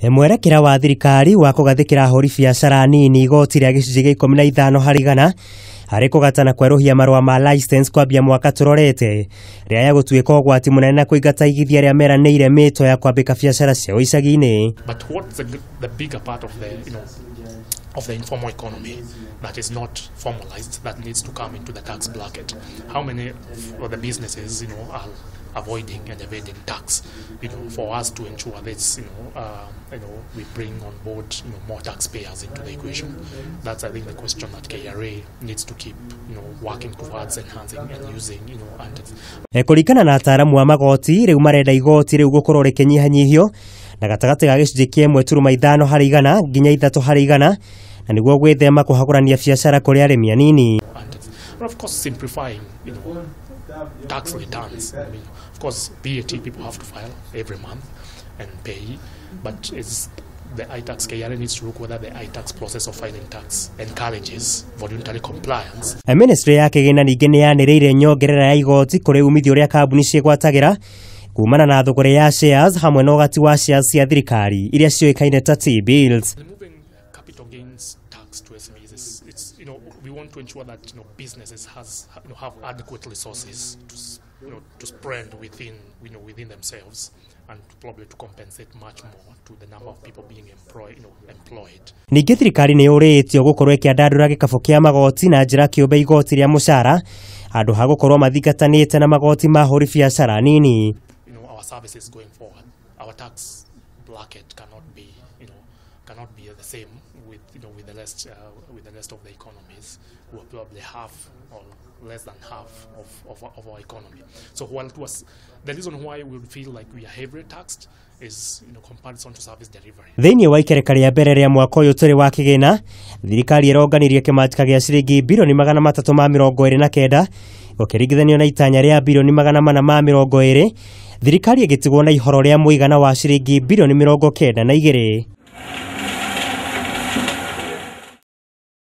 Mwerekera wa thirikari wa kugathikira ahuri biacara nini igoti ria gicunjĩ gĩa 15 harĩ igana harĩ kũgatana kweruhia marũa ma license kwambia mwaka turorete ria ya gũtuĩka ũgwati mũnene na kũingata igithia rĩa meranĩire mĩto ya kwambĩka biacara ciao icagi-inĩ. But what's the bigger part of the informal economy that is not formalized, that needs to come into the tax bracket? How many of the businesses, are avoiding and evading tax, for us to ensure this, we bring on board, more taxpayers into the equation? That's, I think, the question that KRA needs to keep, working towards enhancing and using, Kũringana na ataaramu wa magoti, rĩu marenda igoti rĩu gũkorwo rĩkĩnyihanyihio na gatagatĩ ga gĩcunjĩ kĩa 1.5 harĩ igana nginya 3 harĩ igana, na nĩguo gwĩthema kũhagũrania biacara kũrĩ arĩmi anini. Of course, simplifying, tax returns. Of course, VAT people have to file every month and pay, but the iTax KRA needs to look whether the iTax process of filing tax encourages voluntary compliance. Ministry ya kĩgĩna ningĩ nĩ yanĩrĩire nyongerera ya igoti kũrĩ umithio ũrĩa kambuni ciĩgwatagĩra kumana na thogora ya shares hamwe na ũgati wa shares cia thirikari iria cioĩkaine ta T-bills. Removing capital gains tax to SMEs, we want to ensure that businesses have adequate resources to spread within themselves and probably to compensate much more to the number of people being employed. Ningĩ thirikari nĩ ũrĩtio gũkorwo ĩkĩandandũra gĩkabũ kĩa magoti na njĩra kĩũmbe igoti rĩa mũcara andũ ha gũkorwo mathingatanĩte na magoti ma ahũri biacara nini. Our services going forward, our tax bracket cannot be the same with the rest of the economies who are probably half or less than half of our economy. So while it was the reason why we feel like we are heavily taxed is comparison to service delivery. Thĩinĩ wa ikereka rĩa mbere rĩa mwaka ũyũ tũrĩ wa kĩgĩna, thirikari ĩronganirie kĩmatika gĩa ciringi birioni 329 gũkĩringithanio na itanya rĩa birioni 420. Thirikari ĩgĩtigwo na ihoro rĩa mũigana wa ciringi birioni 92.